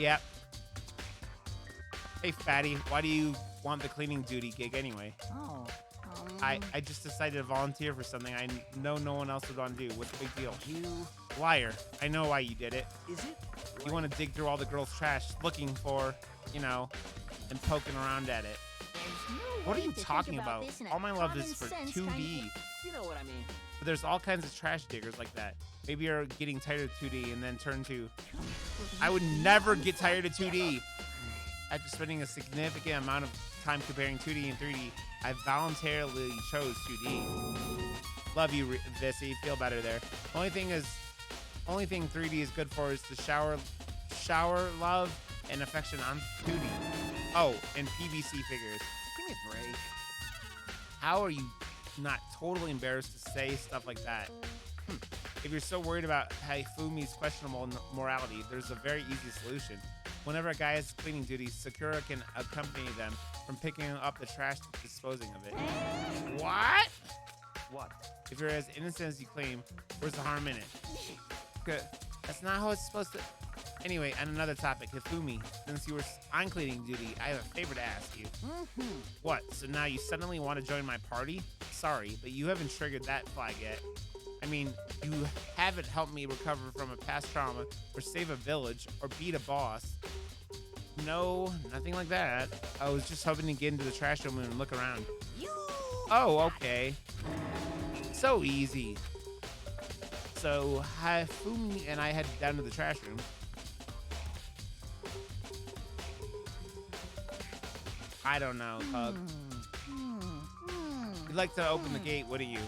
Yep. Hey, fatty, why do you want the cleaning duty gig anyway? Oh. I just decided to volunteer for something I know no one else would want to do. What's the big deal? You. Liar. I know why you did it. Is it? You want to dig through all the girls' trash looking for, and poking around at it. What are you talking about? All my love is for 2D. You know what I mean. But there's all kinds of trash diggers like that. Maybe you're getting tired of 2D and then turn to... I would never get tired of 2D. After spending a significant amount of time comparing 2D and 3D, I voluntarily chose 2D. Love you, Vissy. Feel better there. Only thing 3D is good for is to shower love and affection on 2D. Oh, and PVC figures. Give me a break. How are you not totally embarrassed to say stuff like that? If you're so worried about Haifumi's questionable morality, there's a very easy solution. Whenever a guy has cleaning duties, Sakura can accompany them from picking up the trash to disposing of it. What? What? If you're as innocent as you claim, where's the harm in it? Good. That's not how it's supposed to... Anyway, on another topic, Hifumi, since you were on cleaning duty, I have a favor to ask you. What, so now you suddenly want to join my party? Sorry, but you haven't triggered that flag yet. I mean, you haven't helped me recover from a past trauma, or save a village, or beat a boss. No, nothing like that. I was just hoping to get into the trash room and look around. Oh, okay. So easy. So, Hifumi and I headed down to the trash room. I don't know, Pug. You'd like to open the gate, wouldn't you?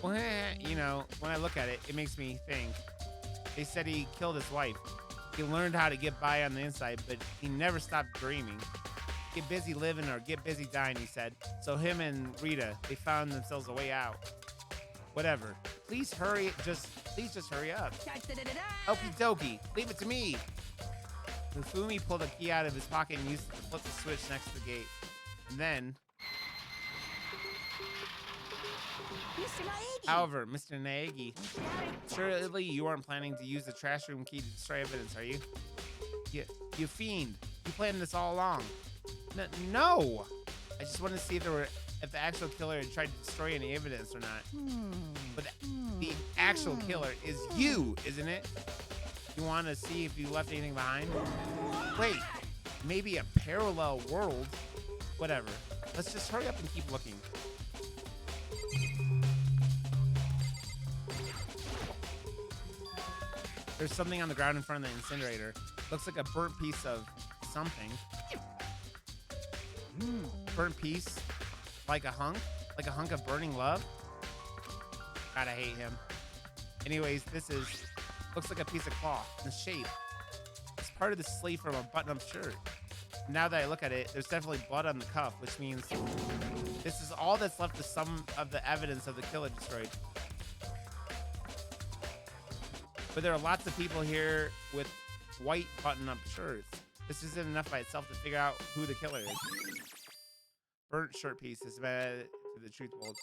Well, when I look at it, it makes me think. They said he killed his wife. He learned how to get by on the inside, but he never stopped dreaming. Get busy living or get busy dying, he said. So him and Rita, they found themselves a way out. Whatever. Please just hurry up. Okie dokie, leave it to me. Hifumi pulled a key out of his pocket and used it to flip the switch next to the gate. And then... However, Mr. Naegi, surely you aren't planning to use the trash room key to destroy evidence, are you? You fiend. You planned this all along. No! I just wanted to see if the actual killer had tried to destroy any evidence or not. But the actual killer is you, isn't it? You want to see if you left anything behind? Wait, maybe a parallel world? Whatever. Let's just hurry up and keep looking. There's something on the ground in front of the incinerator. Looks like a burnt piece of something. Burnt piece? Like a hunk of burning love? God, I hate him. Anyways, looks like a piece of cloth in the shape. It's part of the sleeve from a button-up shirt. Now that I look at it, there's definitely blood on the cuff, which means this is all that's left of some of the evidence of the killer destroyed. But there are lots of people here with white button-up shirts. This isn't enough by itself to figure out who the killer is. Burnt shirt piece is bad to the truth bold.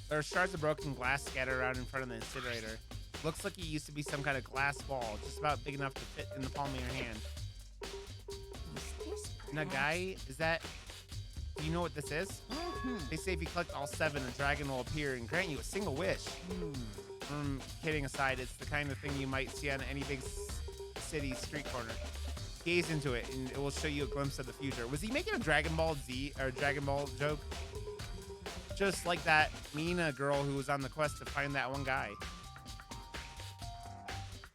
There are shards of broken glass scattered around in front of the incinerator. Looks like it used to be some kind of glass ball, just about big enough to fit in the palm of your hand. Nagai, do you know what this is? They say if you collect all 7, a dragon will appear and grant you a single wish. Kidding aside, it's the kind of thing you might see on any big city street corner. Gaze into it, and it will show you a glimpse of the future. Was he making a Dragon Ball Z or Dragon Ball joke? Just like that Mina girl who was on the quest to find that one guy.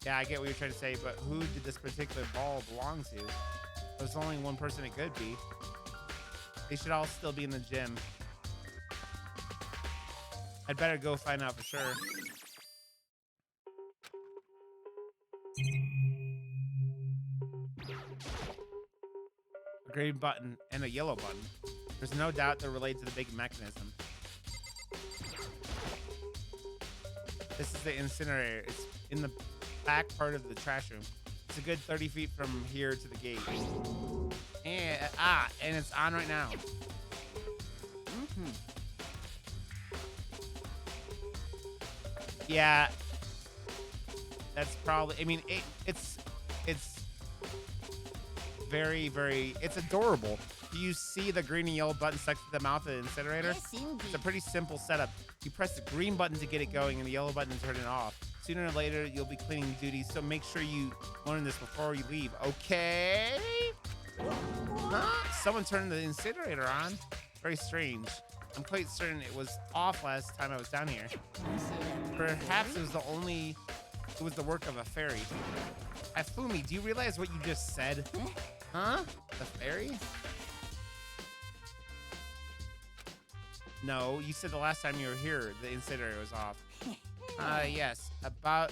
Yeah, I get what you're trying to say, but who did this particular ball belong to? There's only one person it could be. They should all still be in the gym. I'd better go find out for sure. A green button and a yellow button. There's no doubt they're related to the big mechanism. This is the incinerator. It's in the back part of the trash room. It's a good 30 feet from here to the gate. And it's on right now. Yeah, That's probably. I mean, it's very, very. It's adorable. Do you see the green and yellow button stuck to the mouth of the incinerator? Yes, indeed. It's a pretty simple setup. You press the green button to get it going and the yellow button to turn it off. Sooner or later, you'll be cleaning duties, so make sure you learn this before you leave, okay? Huh? Someone turned the incinerator on. Very strange. I'm quite certain it was off last time I was down here. Perhaps it was the work of a fairy. Fumi, do you realize what you just said? Huh? The fairy? No, you said the last time you were here, the incinerator was off. Yes. About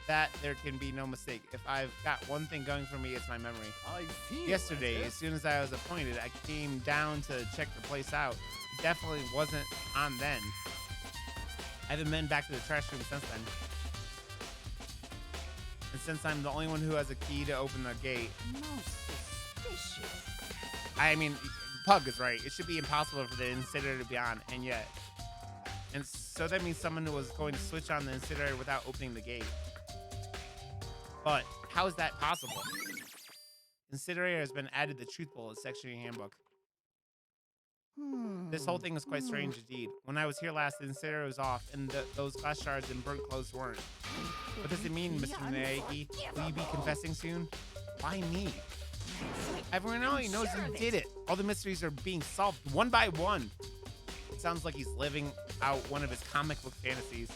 that, there can be no mistake. If I've got one thing going for me, it's my memory. Yesterday, as soon as I was appointed, I came down to check the place out. It definitely wasn't on then. I haven't been back to the trash room since then. And since I'm the only one who has a key to open the gate... Most suspicious. I mean, Pug is right. It should be impossible for the incinerator to be on, and yet... And so that means someone was going to switch on the incinerator without opening the gate. But how is that possible? Incinerator has been added to the Truth Bullet section of your handbook. This whole thing is quite strange indeed. When I was here last, the incinerator was off, and those glass shards and burnt clothes weren't. What does it mean, Mr. Naegi? Will you be confessing soon? Why me? Everyone already knows you did it. All the mysteries are being solved one by one. It sounds like he's living out one of his comic book fantasies.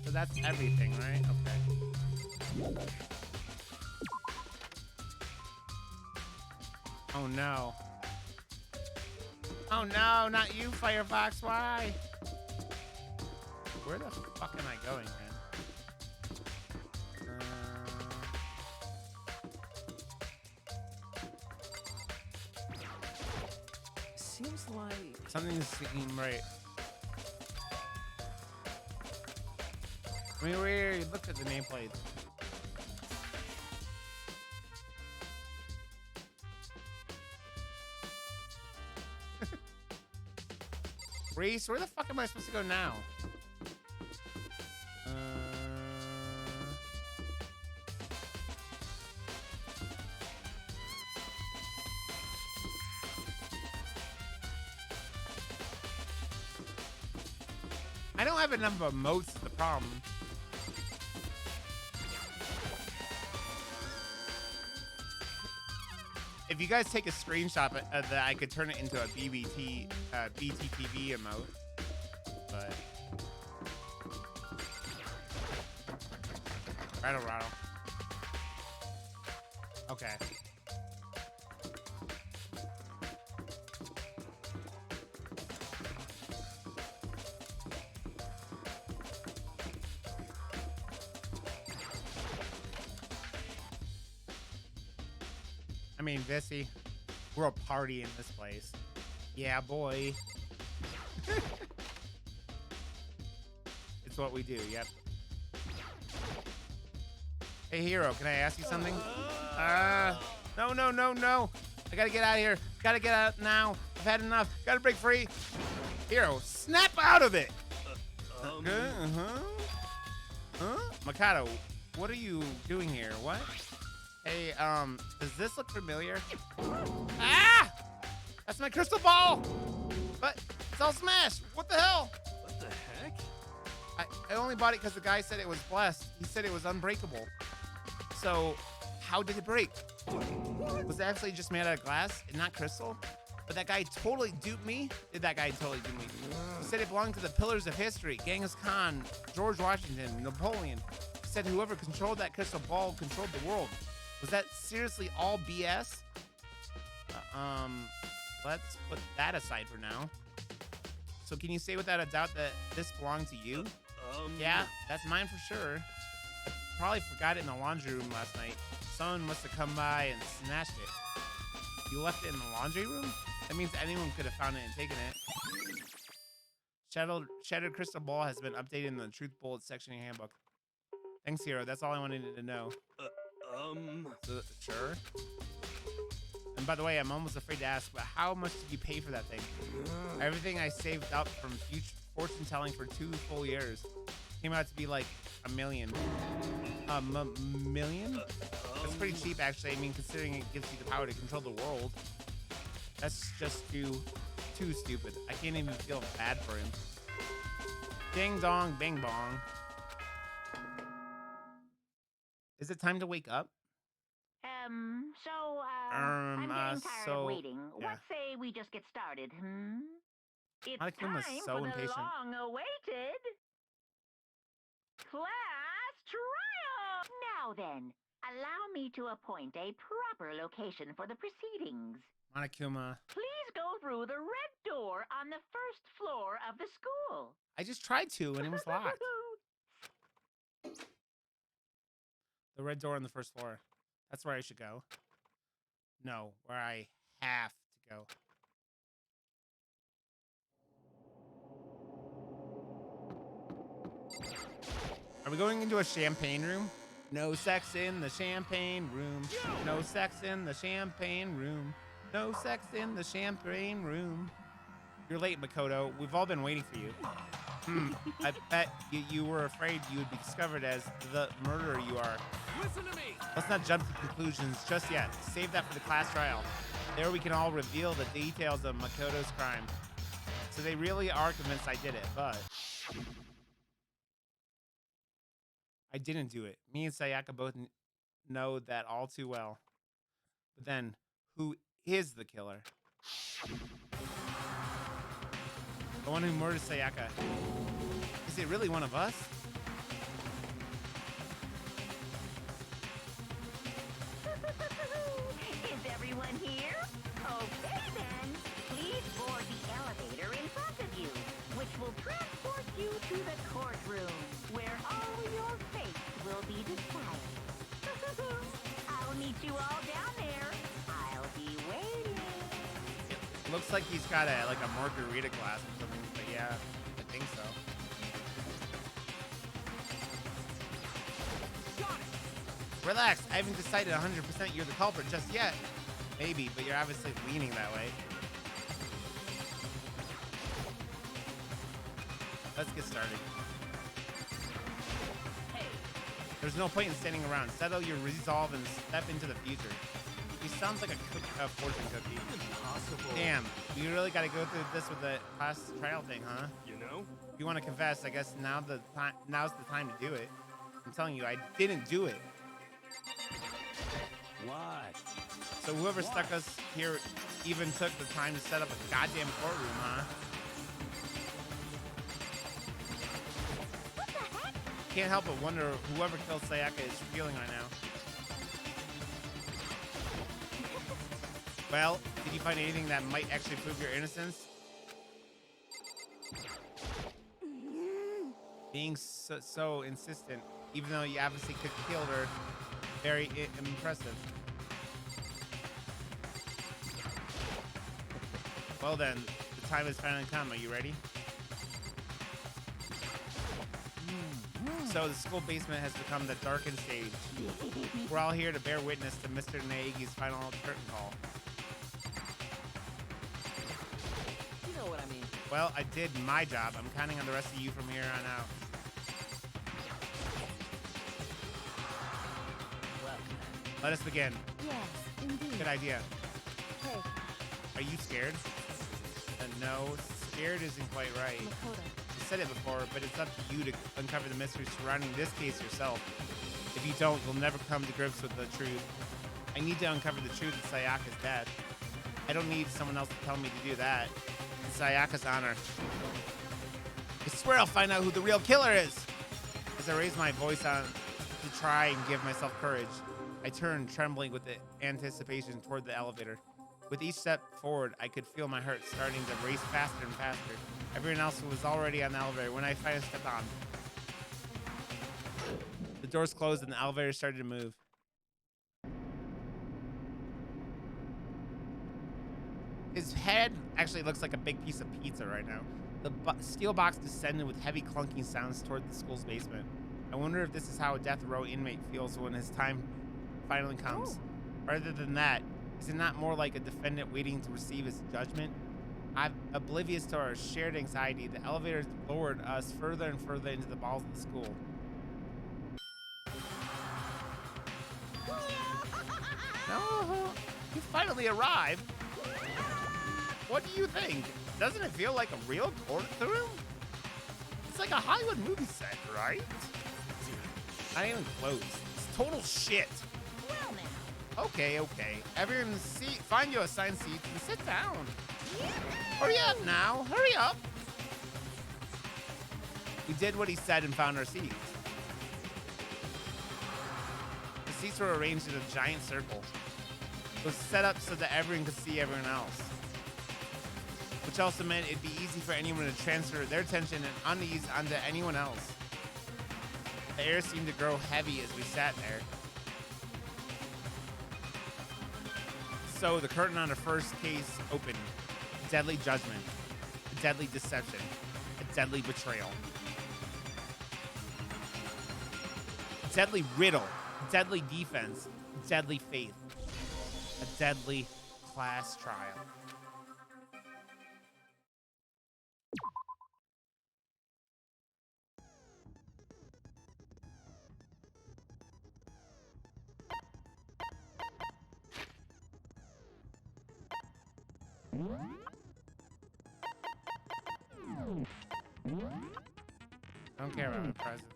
So that's everything, right? Okay. Oh no. Oh no, not you, Firefox. Why? Where the fuck am I going, man? Seems like Something's seeming right. I mean, we looked at the nameplate. Reese, where the fuck am I supposed to go now? I don't have enough emotes is the problem. If you guys take a screenshot of that, I could turn it into a BTTV emote. But rattle. Okay. I mean, Vissy, we're a party in this place. Yeah, boy. It's what we do, yep. Hey, Hero, can I ask you something? No. I gotta get out of here. Gotta get out now. I've had enough. Gotta break free. Hero, snap out of it. Mikado, what are you doing here? What? Hey, does this look familiar? Ah! That's my crystal ball! But it's all smashed. What the hell? what the heck? I only bought it because the guy said it was blessed. He said it was unbreakable. So, how did it break? Was it actually just made out of glass and not crystal? But that guy totally duped me. Did that guy totally dupe me? He said it belonged to the pillars of history. Genghis Khan, George Washington, Napoleon. He said whoever controlled that crystal ball controlled the world. Was that seriously all BS? Let's put that aside for now. So can you say without a doubt that this belonged to you? Yeah, that's mine for sure. I probably forgot it in the laundry room last night. Someone must have come by and snatched it. You left it in the laundry room? That means anyone could have found it and taken it. Shattered Crystal Ball has been updated in the Truth Bullet section of your handbook. Thanks, Hero. That's all I wanted to know. Sure. The And by the way, I'm almost afraid to ask, but how much did you pay for that thing? Everything I saved up from fortune telling for 2 full years came out to be like $1 million. Million? That's pretty cheap, actually. I mean, considering it gives you the power to control the world. That's just too stupid. I can't even feel bad for him. Ding dong, bing bong. Is it time to wake up? I'm getting tired of waiting. Yeah. What say we just get started, It's Manakuma's time so for the impatient. long-awaited class trial! Now then, allow me to appoint a proper location for the proceedings. Monokuma. Please go through the red door on the first floor of the school. I just tried to, and it was locked. The red door on the first floor. That's where I should go. No, where I have to go. Are we going into a champagne room? No sex in the champagne room. No sex in the champagne room. No sex in the champagne room. You're late, Makoto. We've all been waiting for you. I bet you were afraid you would be discovered as the murderer you are. Listen to me. Let's not jump to conclusions just yet. Save that for the class trial. There we can all reveal the details of Makoto's crime. So they really are convinced I did it, but I didn't do it. Me and Sayaka both know that all too well. But then, who is the killer? The one who murdered Sayaka. Is it really one of us? Is everyone here? Okay then. Please board the elevator in front of you, which will transport you to the courtroom, where all your fates will be decided. I'll meet you all down there. I'll be waiting. It looks like he's got a margarita glass or something, but yeah, I think so. Relax, I haven't decided 100% you're the culprit just yet. Maybe, but you're obviously leaning that way. Let's get started. Hey. There's no point in standing around. Settle your resolve and step into the future. He sounds like a fortune cookie. Impossible. Damn, you really got to go through this with the class trial thing, huh? You know? If you want to confess, I guess now's the time to do it. I'm telling you, I didn't do it. What? So whoever stuck us here even took the time to set up a goddamn courtroom, huh? What the heck? Can't help but wonder whoever killed Sayaka is feeling right now. Well, did you find anything that might actually prove your innocence? Being so insistent, even though you obviously could have killed her, very impressive. Well then, the time has finally come. Are you ready? So the school basement has become the darkened stage. We're all here to bear witness to Mr. Naegi's final curtain call. You know what I mean. Well, I did my job. I'm counting on the rest of you from here on out. Well, Let us begin. Yes, indeed. Good idea. Hey, Are you scared? No, scared isn't quite right. Makoto. I said it before, but it's up to you to uncover the mystery surrounding this case yourself. If you don't, you'll never come to grips with the truth. I need to uncover the truth of Sayaka's death. I don't need someone else to tell me to do that. In Sayaka's honor. I swear I'll find out who the real killer is! As I raise my voice to try and give myself courage, I turned, trembling with the anticipation, toward the elevator. With each step forward, I could feel my heart starting to race faster and faster. Everyone else was already on the elevator when I finally stepped on. The doors closed and the elevator started to move. His head actually looks like a big piece of pizza right now. The steel box descended with heavy clunking sounds toward the school's basement. I wonder if this is how a death row inmate feels when his time finally comes. Rather than that, Is it not more like a defendant waiting to receive his judgment? I'm oblivious to our shared anxiety. The elevators lowered us further and further into the bowels of the school. No, you finally arrived. What do you think? Doesn't it feel like a real courtroom? It's like a Hollywood movie set, right? Not even close. It's total shit. Well now. Okay. Everyone find you assigned seats and sit down. Hurry up now, hurry up. We did what he said and found our seats. The seats were arranged in a giant circle. It was set up so that everyone could see everyone else. Which also meant it'd be easy for anyone to transfer their attention and unease onto anyone else. The air seemed to grow heavy as we sat there. So the curtain on the first case opened. A deadly judgment, a deadly deception, a deadly betrayal. A deadly riddle, a deadly defense, a deadly faith, a deadly class trial. I don't care about the present.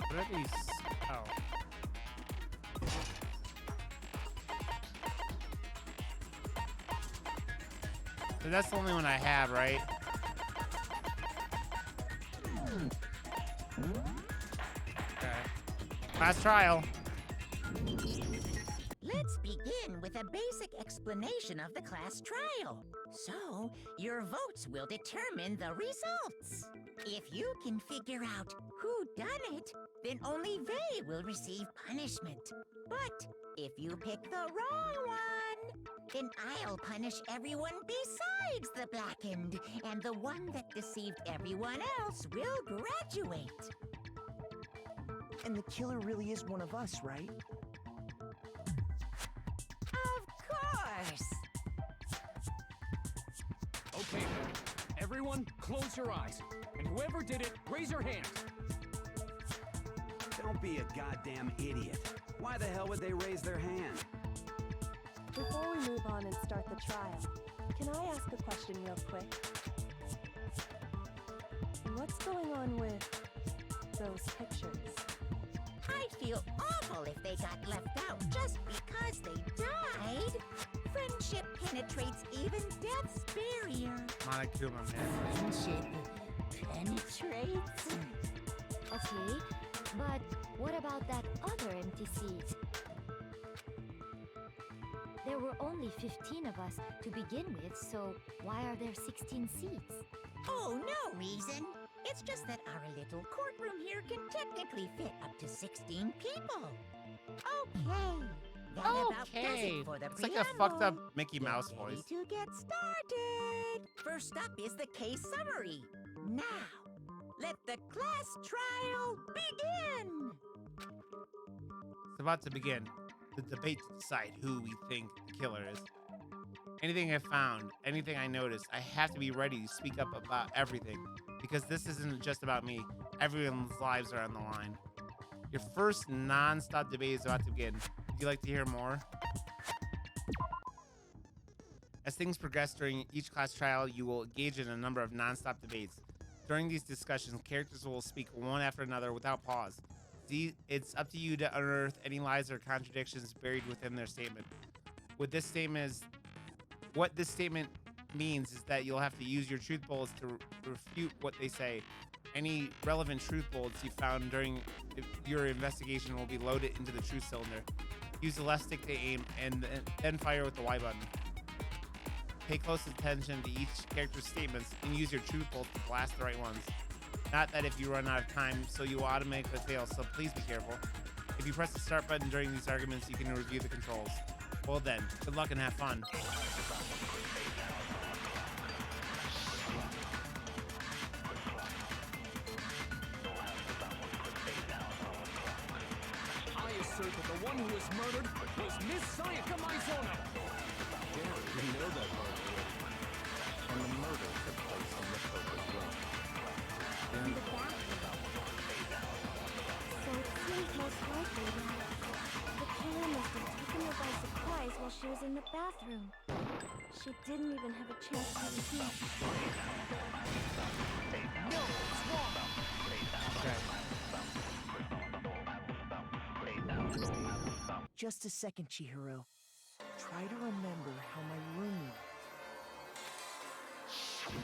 What are these? Oh. So that's the only one I have, right? Okay. Last trial. Let's begin with a basic explanation of the class trial. So, your votes will determine the results. If you can figure out who done it, then only they will receive punishment. But if you pick the wrong one, then I'll punish everyone besides the blackened, and the one that deceived everyone else will graduate. And the killer really is one of us, right? Of course! Okay, then. Everyone, close your eyes. And whoever did it, raise your hand. Don't be a goddamn idiot. Why the hell would they raise their hand? Before we move on and start the trial, can I ask a question real quick? What's going on with those pictures? I'd feel awful if they got left out just because they died. Friendship penetrates even death's barrier. Monokuma, man. Friendship penetrates? Okay, but what about that other empty seat? There were only 15 of us to begin with, so why are there 16 seats? Oh, no reason. It's just that our little courtroom here can technically fit up to 16 people. Okay. That about does it for the It's like a fucked up Mickey Get Mouse ready voice. to get started. First up is the case summary. Now, let the class trial begin. It's about to begin. The debate to decide who we think the killer is. Anything I found, anything I noticed, I have to be ready to speak up about everything. Because this isn't just about me. Everyone's lives are on the line. Your first non-stop debate is about to begin. Would you like to hear more? As things progress during each class trial, you will engage in a number of non-stop debates. During these discussions, characters will speak one after another without pause. It's up to you to unearth any lies or contradictions buried within their statement. What this statement means is that you'll have to use your truth bullets to refute what they say. Any relevant truth bullets you found during your investigation will be loaded into the truth cylinder. Use the left stick to aim and then fire with the Y button. Pay close attention to each character's statements and use your truth bullets to blast the right ones. Not that if you run out of time, so you will automatically fail, so please be careful. If you press the start button during these arguments, you can review the controls. Well then, good luck and have fun. assert that the one who was murdered was Miss Sayaka Maizono. We know that part already. And the murder took place in the purple room. In the bathroom. So it seems most likely that the killer must have taken her by surprise while she was in the bathroom. She didn't even have a chance to refuse. No, it's wrong. Just a second, Chihiro. Try to remember how my room looked.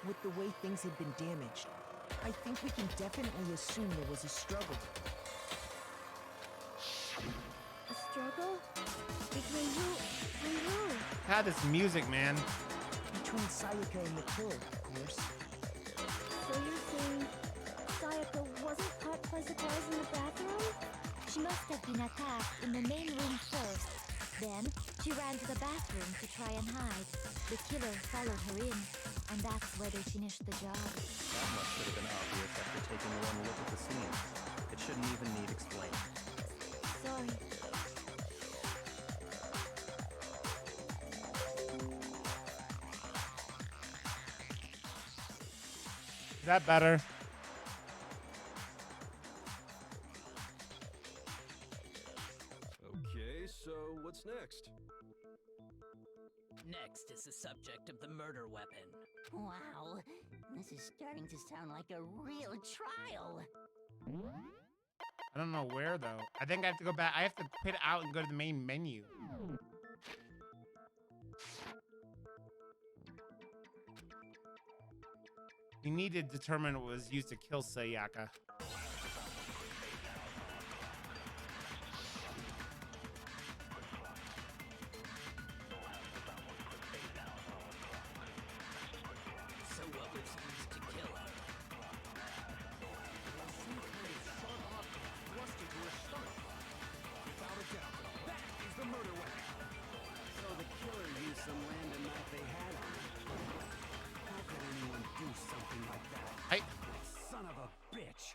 With the way things had been damaged, I think we can definitely assume there was a struggle. A struggle? Between who and who? God, this music, man. Between Sayaka and the killer, of course. So you're saying Sayaka wasn't caught by surprise in the bathroom? She must have been attacked in the main room first. Then, she ran to the bathroom to try and hide. The killer followed her in, and that's where they finished the job. That must have been obvious after taking one look at the scene. It shouldn't even need explaining. Sorry. Is that better? Okay, so what's next? Next is the subject of the murder weapon. Wow, this is starting to sound like a real trial. I don't know where though. I think I have to go back. I have to quit out and go to the main menu. You need to determine what was used to kill Sayaka. So what was used to kill her? Some kind of sharp object thrust into her stomach. Without a doubt, that is the murder weapon. So the killer used some random knife they had on him. How could anyone do something like that? Son of a bitch!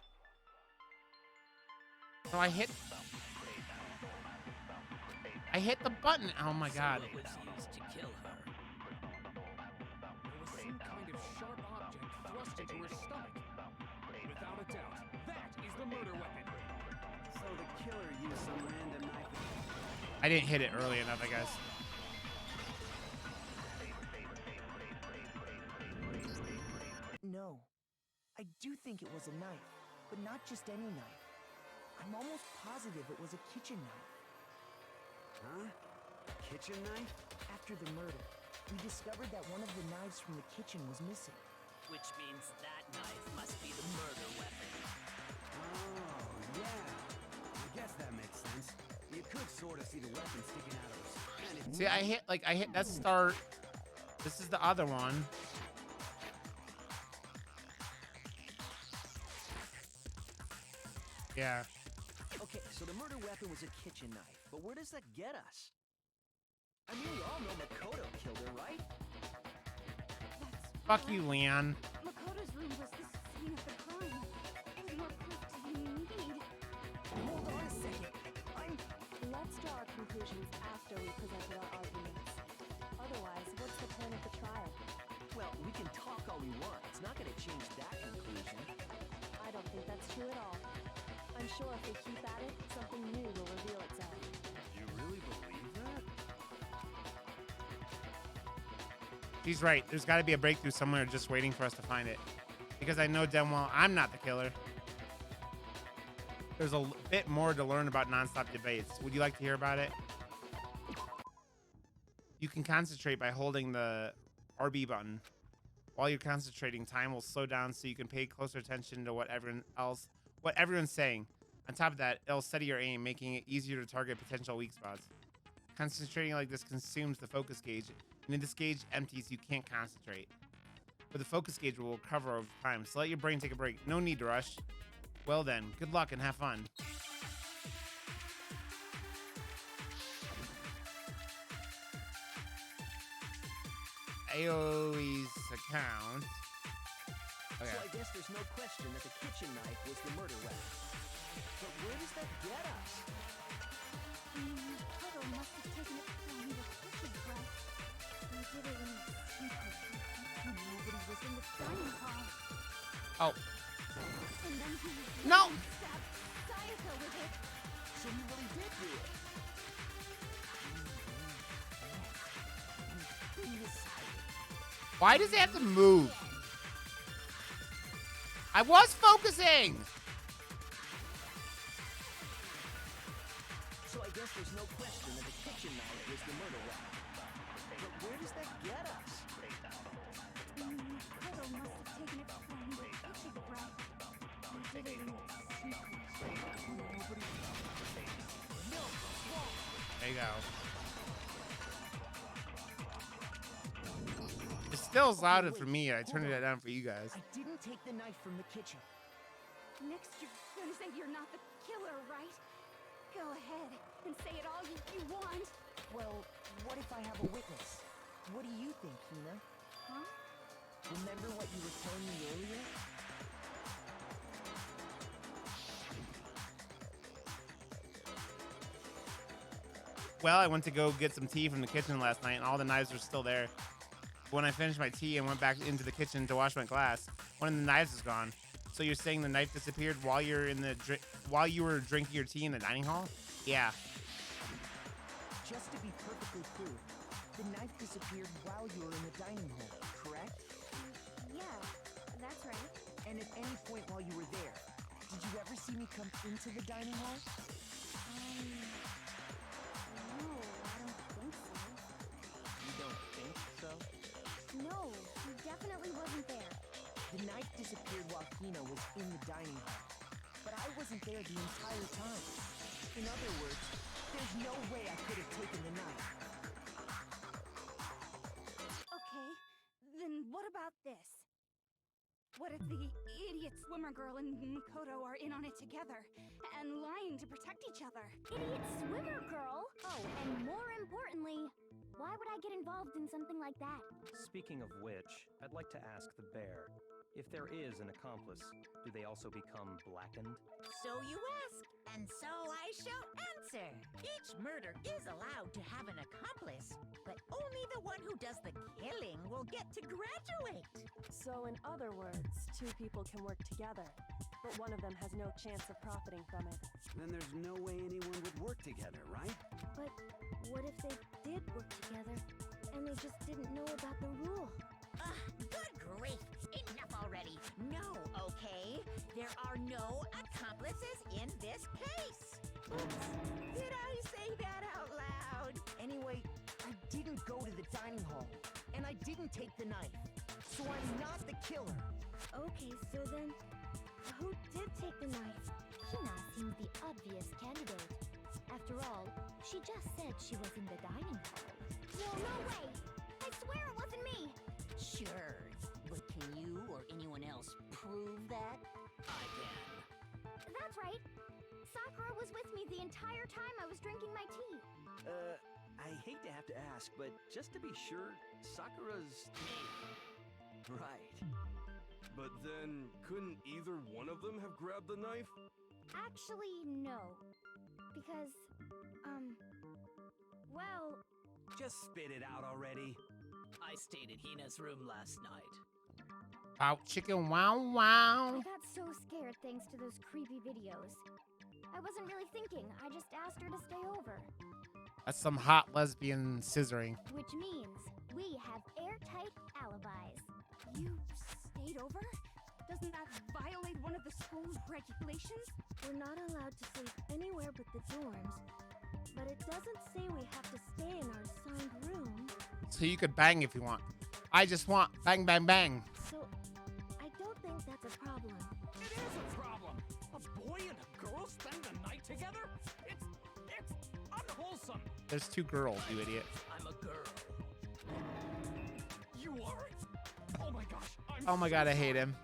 So I hit the button. Oh my god. So what was used to kill her? There was some kind of sharp object thrust into her stomach. Without a doubt, that is the murder weapon. So the killer used some random knife. I didn't hit it early enough, I guess. No. I do think it was a knife, but not just any knife. I'm almost positive it was a kitchen knife. Huh? A kitchen knife? After the murder, we discovered that one of the knives from the kitchen was missing. Which means that knife must be the murder weapon. Oh, yeah. I guess that makes sense. You could sort of see the weapon sticking out of her skin. See, I hit that start. This is the other one. Yeah. Okay, so the murder weapon was a kitchen knife, but where does that get us? I mean, we all know Makoto killed her, right? Fuck you, Leon. Makoto's room was the scene of the crime. What more proof do you need? Hold on a second. Let's draw our conclusions after we presented our arguments. Otherwise, what's the point of the trial? Well, we can talk all we want. It's not going to change that conclusion. I don't think that's true at all. I'm sure if we keep at it, something new will reveal itself. You really believe that? She's right. There's got to be a breakthrough somewhere just waiting for us to find it. Because I know damn well I'm not the killer. There's a bit more to learn about nonstop debates. Would you like to hear about it? You can concentrate by holding the RB button. While you're concentrating, time will slow down so you can pay closer attention to what everyone's saying. On top of that, it'll steady your aim, making it easier to target potential weak spots. Concentrating like this consumes the focus gauge, and if this gauge empties, you can't concentrate. But the focus gauge will recover over time, so let your brain take a break. No need to rush. Well then, good luck and have fun. Aoi's account. Okay. So I guess there's no question that the kitchen knife was the murder weapon. But where does that get us? Toto must have taken it from the kitchen, right? They did it in secret. Nobody was in the dining hall. Oh. And then he No! stabbed Sayaka with it. So you really did do it. Why does it have to move? I was focusing! So I guess there's no question that the kitchen knife was the murder weapon. But where does that get us? Toto must have taken it from the kitchen, right? They did it in secret. Nobody. No, wrong. There you go. It still louder for me. I turned it down for you guys. I didn't take the knife from the kitchen. Next, you're gonna say you're not the killer, right? Go ahead and say it all you want. Well, what if I have a witness? What do you think, Hina? Huh? Remember what you were telling me earlier? Well, I went to go get some tea from the kitchen last night, and all the knives were still there. When I finished my tea and went back into the kitchen to wash my glass, one of the knives is gone. So you're saying the knife disappeared while you were drinking your tea in the dining hall? Yeah. Just to be perfectly clear, the knife disappeared while you were in the dining hall, correct? Yeah, that's right. And at any point while you were there, did you ever see me come into the dining hall? No, I don't think so. You don't think so? No, he definitely wasn't there. The knife disappeared while Hina was in the dining hall. But I wasn't there the entire time. In other words, there's no way I could have taken the knife. Okay, then what about this? What if the idiot swimmer girl and Makoto are in on it together and lying to protect each other? Idiot swimmer girl? Oh, and more importantly, why would I get involved in something like that? Speaking of which, I'd like to ask the bear, if there is an accomplice, do they also become blackened? So you ask, and so I shall answer. Each murder is allowed to have an accomplice, but only the one who does the killing will get to graduate. So in other words, two people can work together, but one of them has no chance of profiting from it. Then there's no way anyone would work together, right? But what if they did work together and they just didn't know about the rule? Good grief! Enough already. No, okay? There are no accomplices in this case. Oops. Did I say that out loud? Anyway, I didn't go to the dining hall, and I didn't take the knife. So I'm not the killer. Okay, so then, who did take the knife? Hina seems the obvious candidate. After all, she just said she was in the dining hall. Well, no way! I swear it wasn't me! Sure. But can you or anyone else prove that? I can. That's right. Sakura was with me the entire time I was drinking my tea. I hate to have to ask, but just to be sure, Sakura's... Right. But then, couldn't either one of them have grabbed the knife? Actually, no. Because, well... Just spit it out already. I stayed in Hina's room last night. Wow, chicken, wow, I wow. got so scared thanks to those creepy videos. I wasn't really thinking. I just asked her to stay over. That's some hot lesbian scissoring. Which means we have airtight alibis. You stayed over? Doesn't that violate one of the school's regulations? We're not allowed to sleep anywhere but the dorms. But it doesn't say we have to stay in our assigned room. So you could bang if you want. I just want bang, bang, bang. So, I don't think that's a problem. It is a problem! A boy and a girl spend the night together? It's unwholesome! There's two girls, you idiot. I'm a girl. You are? Oh my gosh, Oh my god, I hate him.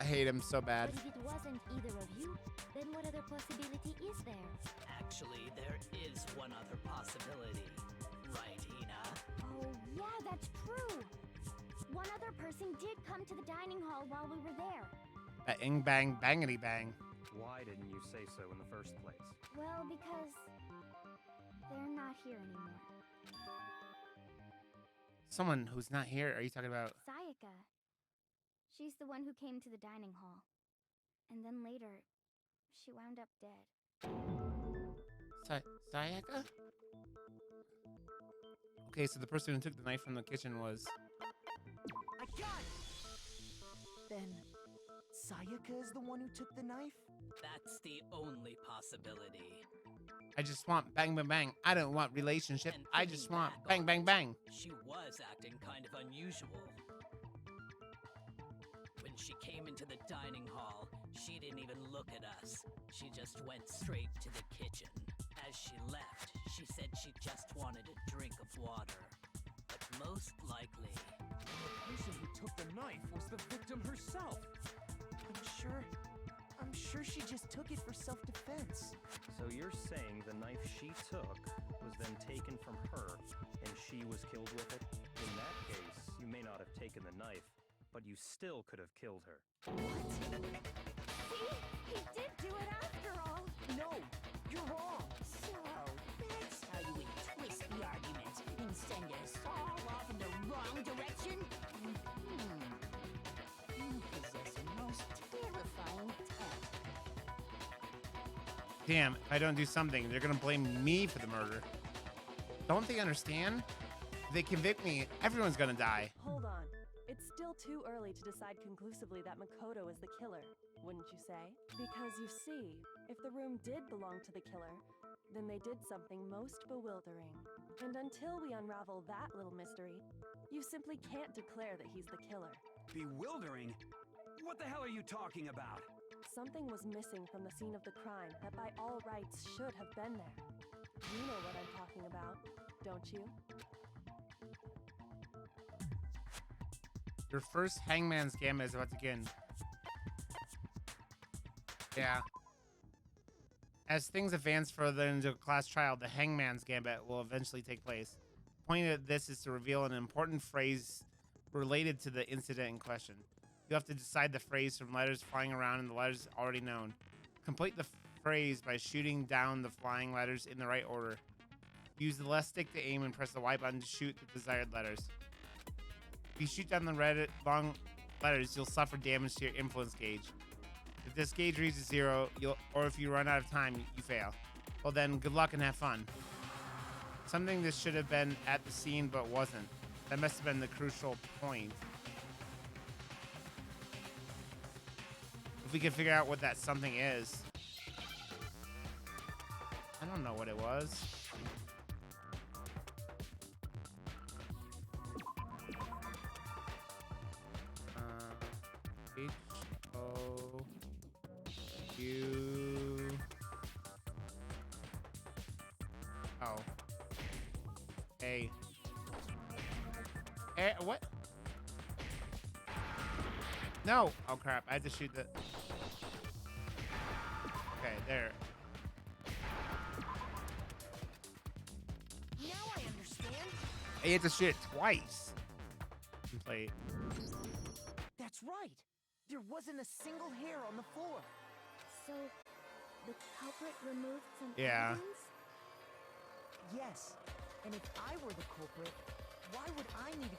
I hate him so bad. But if it wasn't either of you, then what other possibility is there? Actually, there is one other possibility. Right, Hina? Oh, yeah, that's true. One other person did come to the dining hall while we were there. Bang, bang, bangity bang. Why didn't you say so in the first place? Well, because They're not here anymore. Someone who's not here. Are you talking about? Sayaka. She's the one who came to the dining hall. And then later, she wound up dead. Sayaka? Okay, so the person who took the knife from the kitchen was... I got it! Then, Sayaka is the one who took the knife? That's the only possibility. I just want bang, bang, bang. I don't want relationship. And I thinking just want back bang, on bang, it, bang. She was acting kind of unusual. When she came into the dining hall, she didn't even look at us. She just went straight to the kitchen. As she left, she said she just wanted a drink of water. But most likely... The person who took the knife was the victim herself. I'm sure she just took it for self-defense. So you're saying the knife she took was then taken from her, and she was killed with it? In that case, you may not have taken the knife, but you still could have killed her. What? See? He did do it after all. No, you're wrong. So, that's how you would twist the argument and send us all off in the wrong direction? You possess a most terrifying talent. Damn, if I don't do something, they're gonna blame me for the murder. Don't they understand? If they convict me, everyone's gonna die. Hold on. It's still too early to decide conclusively that Makoto is the killer, wouldn't you say? Because you see, if the room did belong to the killer, then they did something most bewildering. And until we unravel that little mystery, you simply can't declare that he's the killer. Bewildering? What the hell are you talking about? Something was missing from the scene of the crime that by all rights should have been there. You know what I'm talking about, don't you? Your first Hangman's Gambit is about to begin. Yeah. As things advance further into a class trial, the Hangman's Gambit will eventually take place. The point of this is to reveal an important phrase related to the incident in question. You have to decide the phrase from letters flying around and the letters already known. Complete the phrase by shooting down the flying letters in the right order. Use the left stick to aim and press the Y button to shoot the desired letters. If you shoot down the long letters, you'll suffer damage to your influence gauge. If this gauge reaches 0, or if you run out of time, you fail. Well then, good luck and have fun. Something that should have been at the scene but wasn't. That must have been the crucial point. If we can figure out what that something is. I don't know what it was. H-O-U... Oh. A. What? No! Oh crap, I had to shoot the... Okay, there. Now I understand. I had to shoot it twice. Complete. That's right. There wasn't a single hair on the floor. So, the culprit removed some Yeah. evidence? Yes. And if I were the culprit, why would I need to